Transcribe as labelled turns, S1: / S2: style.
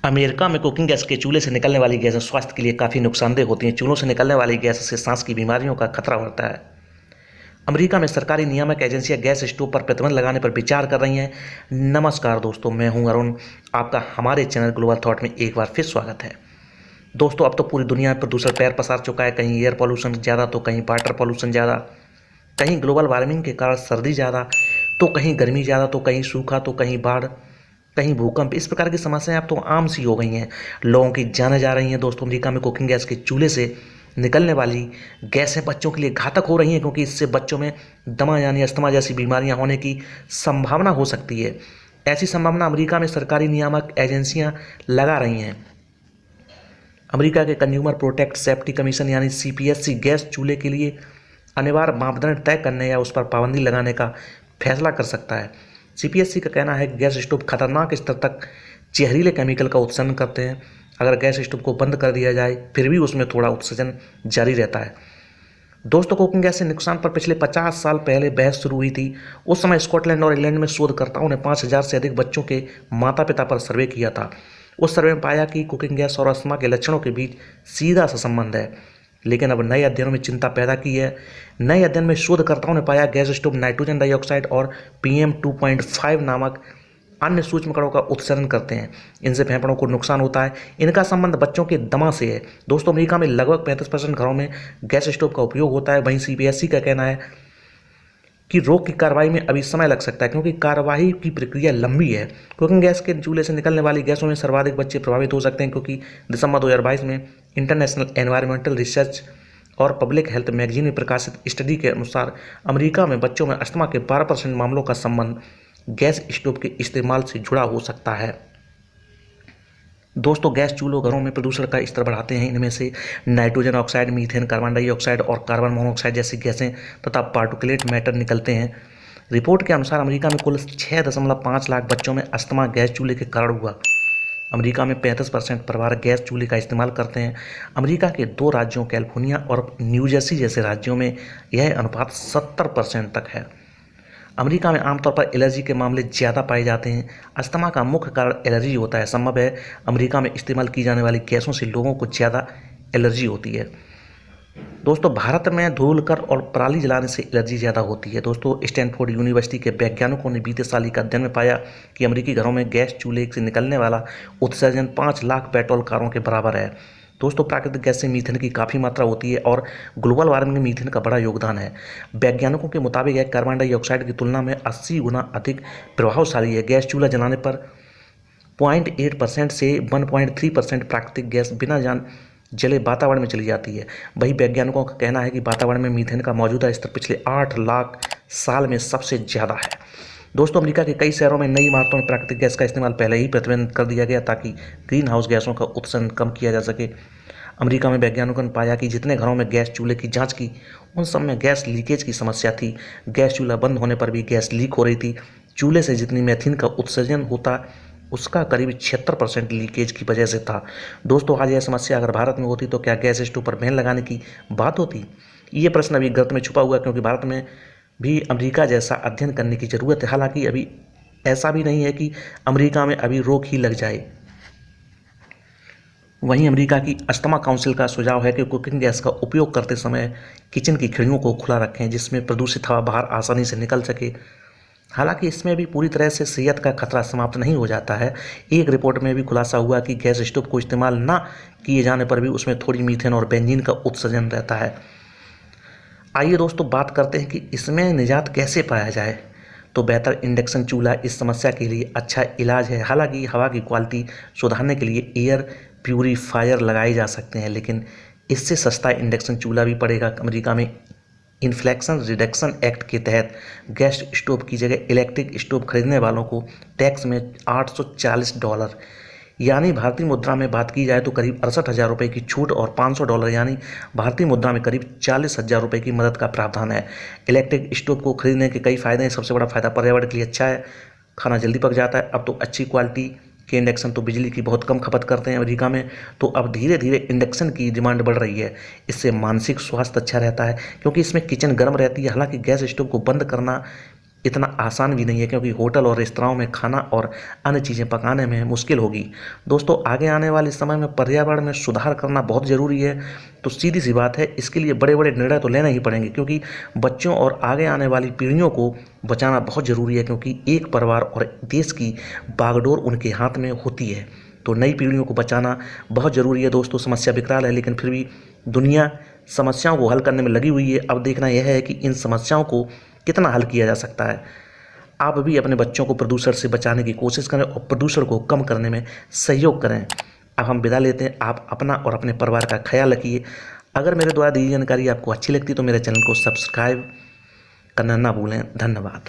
S1: America में cooking gas के चूल्हे से निकलने वाली गैसें स्वास्थ्य के लिए काफ़ी नुकसानदेह होती हैं। चूल्हों से निकलने वाली गैस से सांस की बीमारियों का खतरा बढ़ता है। अमेरिका में सरकारी नियामक एजेंसियां गैस स्टोव पर प्रतिबंध लगाने पर विचार कर रही हैं। नमस्कार दोस्तों, मैं हूं अरुण। आपका हमारे चैनल ग्लोबल थॉट में एक बार फिर स्वागत है। दोस्तों, अब तो पूरी दुनिया में प्रदूषण पैर पसार चुका है। कहीं एयर पॉल्यूशन ज़्यादा तो कहीं वाटर पॉल्यूशन ज़्यादा, कहीं ग्लोबल वार्मिंग के कारण सर्दी ज़्यादा तो कहीं गर्मी ज़्यादा, तो कहीं सूखा तो कहीं बाढ़, कहीं भूकंप। इस प्रकार की समस्याएं अब तो आम सी हो गई हैं, लोगों की जानें जा रही हैं। दोस्तों, अमेरिका में कुकिंग गैस के चूल्हे से निकलने वाली गैसें बच्चों के लिए घातक हो रही हैं, क्योंकि इससे बच्चों में दमा यानी अस्थमा जैसी बीमारियां होने की संभावना हो सकती है। ऐसी संभावना अमेरिका में सरकारी नियामक एजेंसियां लगा रही हैं। अमेरिका के कंज्यूमर प्रोटेक्ट सेफ्टी कमीशन यानी CPSC गैस चूल्हे के लिए अनिवार्य मापदंड तय करने या उस पर पाबंदी लगाने का फैसला कर सकता है। CPSC का कहना है कि गैस स्टोव खतरनाक स्तर तक जहरीले केमिकल का उत्सर्जन करते हैं। अगर गैस स्टोव को बंद कर दिया जाए फिर भी उसमें थोड़ा उत्सर्जन जारी रहता है। दोस्तों, कुकिंग गैस से नुकसान पर पिछले 50 साल पहले बहस शुरू हुई थी। उस समय स्कॉटलैंड और इंग्लैंड में शोधकर्ताओं ने 5000 से अधिक बच्चों के माता पिता पर सर्वे किया था। उस सर्वे में पाया कि कुकिंग गैस और अस्थमा के लक्षणों के बीच सीधा सा संबंध है। लेकिन अब नए अध्ययनों में चिंता पैदा की है। नए अध्ययन में शोधकर्ताओं ने पाया गैस स्टोव नाइट्रोजन डाइऑक्साइड और PM2.5 नामक अन्य सूक्ष्म कणों का उत्सर्जन करते हैं। इनसे फेफड़ों को नुकसान होता है। इनका संबंध बच्चों के दमा से है। दोस्तों, अमेरिका में लगभग 35% घरों में गैस स्टोव का उपयोग होता है। वहीं CPSC का कहना है कि रोग की कार्रवाई में अभी समय लग सकता है, क्योंकि कार्रवाई की प्रक्रिया लंबी है। कुकिंग गैस के चूल्हे से निकलने वाली गैसों में सर्वाधिक बच्चे प्रभावित हो सकते हैं, क्योंकि दिसंबर 2022 में इंटरनेशनल एनवायरमेंटल रिसर्च और पब्लिक हेल्थ मैगजीन में प्रकाशित स्टडी के अनुसार अमेरिका में बच्चों में अस्थमा के 12% मामलों का संबंध गैस स्टोव के इस्तेमाल से जुड़ा हो सकता है। दोस्तों, गैस चूल्हों घरों में प्रदूषण का स्तर बढ़ाते हैं। इनमें से nitrogen oxide, methane, carbon dioxide और कार्बन मोनोऑक्साइड जैसी गैसें तथा पार्टिकुलेट मैटर निकलते हैं। रिपोर्ट के अनुसार अमेरिका में कुल 6.5 लाख बच्चों में अस्थमा गैस चूल्हे के कारण हुआ। अमेरिका में 35% परिवार गैस चूल्हे का इस्तेमाल करते हैं। अमेरिका के 2 राज्यों कैलिफोर्निया और न्यूजर्सी जैसे राज्यों में यह अनुपात 70% तक है। अमेरिका में आमतौर पर एलर्जी के मामले ज़्यादा पाए जाते हैं। अस्थमा का मुख्य कारण एलर्जी होता है। संभव है अमेरिका में इस्तेमाल की जाने वाली गैसों से लोगों को ज़्यादा एलर्जी होती है। दोस्तों, भारत में धूलकर और पराली जलाने से एलर्जी ज़्यादा होती है। दोस्तों, स्टैनफोर्ड यूनिवर्सिटी के वैज्ञानिकों ने बीते साल एक अध्ययन में पाया कि अमेरिकी घरों में गैस चूल्हे से निकलने वाला उत्सर्जन 5 लाख पेट्रोल कारों के बराबर है। दोस्तों, प्राकृतिक गैस से मीथेन की काफ़ी मात्रा होती है और ग्लोबल वार्मिंग में मीथेन का बड़ा योगदान है। वैज्ञानिकों के मुताबिक यह कार्बन डाइऑक्साइड की तुलना में 80 गुना अधिक प्रभावशाली है। गैस चूल्हा जलाने पर 0.8% से 1.3% प्राकृतिक गैस बिना जले वातावरण में चली जाती है। वही वैज्ञानिकों का कहना है कि वातावरण में मीथेन का मौजूदा स्तर पिछले 8 लाख साल में सबसे ज़्यादा है। दोस्तों, अमेरिका के कई शहरों में नई इमारतों में प्राकृतिक गैस का इस्तेमाल पहले ही प्रतिबंधित कर दिया गया, ताकि ग्रीन हाउस गैसों का उत्सर्जन कम किया जा सके। अमेरिका में वैज्ञानिकों ने पाया कि जितने घरों में गैस चूल्हे की जांच की, उन सब में गैस लीकेज की समस्या थी। गैस चूल्हा बंद होने पर भी गैस लीक हो रही थी। चूल्हे से जितनी मीथेन का उत्सर्जन होता, उसका करीब 76% लीकेज की वजह से था। दोस्तों, आज यह समस्या अगर भारत में होती तो क्या गैस स्टोव पर बैन लगाने की बात होती? ये प्रश्न अभी गर्त में छुपा हुआ है, क्योंकि भारत में भी अमेरिका जैसा अध्ययन करने की ज़रूरत है। हालांकि अभी ऐसा भी नहीं है कि अमेरिका में अभी रोक ही लग जाए। वहीं अमेरिका की अस्थमा काउंसिल का सुझाव है कि कुकिंग गैस का उपयोग करते समय किचन की खिड़कियों को खुला रखें, जिसमें प्रदूषित हवा बाहर आसानी से निकल सके। हालांकि इसमें भी पूरी तरह से सेहत का खतरा समाप्त नहीं हो जाता है। एक रिपोर्ट में भी खुलासा हुआ कि गैस स्टोव को इस्तेमाल न किए जाने पर भी उसमें थोड़ी मीथेन और बेंजीन का उत्सर्जन रहता है। आइए दोस्तों, बात करते हैं कि इसमें निजात कैसे पाया जाए। तो बेहतर इंडक्शन चूल्हा इस समस्या के लिए अच्छा इलाज है। हालांकि हवा की क्वालिटी सुधारने के लिए एयर प्यूरीफायर लगाए जा सकते हैं, लेकिन इससे सस्ता इंडक्शन चूल्हा भी पड़ेगा। अमेरिका में इन्फ्लेक्शन रिडक्शन एक्ट के तहत गैस स्टोव की जगह इलेक्ट्रिक स्टोव खरीदने वालों को टैक्स में $840 यानी भारतीय मुद्रा में बात की जाए तो करीब 68,000 रुपये की छूट और $500 यानी भारतीय मुद्रा में करीब 40,000 रुपये की मदद का प्रावधान है। इलेक्ट्रिक स्टोव को खरीदने के कई फ़ायदे हैं। सबसे बड़ा फ़ायदा पर्यावरण के लिए अच्छा है, खाना जल्दी पक जाता है। अब तो अच्छी क्वालिटी के इंडक्शन तो बिजली की बहुत कम खपत करते हैं अमेरिका में, तो अब धीरे धीरे इंडक्शन की डिमांड बढ़ रही है। इससे मानसिक स्वास्थ्य अच्छा रहता है, क्योंकि इसमें किचन गर्म रहती है। हालांकि गैस स्टोव को बंद करना इतना आसान भी नहीं है, क्योंकि होटल और रेस्तराओं में खाना और अन्य चीज़ें पकाने में मुश्किल होगी। दोस्तों, आगे आने वाले समय में पर्यावरण में सुधार करना बहुत ज़रूरी है। तो सीधी सी बात है, इसके लिए बड़े बड़े निर्णय तो लेने ही पड़ेंगे, क्योंकि बच्चों और आगे आने वाली पीढ़ियों को बचाना बहुत ज़रूरी है, क्योंकि एक परिवार और देश की बागडोर उनके हाथ में होती है। तो नई पीढ़ियों को बचाना बहुत ज़रूरी है। दोस्तों, समस्या विकराल है, लेकिन फिर भी दुनिया समस्याओं को हल करने में लगी हुई है। अब देखना यह है कि इन समस्याओं को कितना हल किया जा सकता है। आप भी अपने बच्चों को प्रदूषण से बचाने की कोशिश करें और प्रदूषण को कम करने में सहयोग करें। अब हम विदा लेते हैं। आप अपना और अपने परिवार का ख्याल रखिए। अगर मेरे द्वारा दी जानकारी आपको अच्छी लगती है तो मेरे चैनल को सब्सक्राइब करना ना भूलें। धन्यवाद।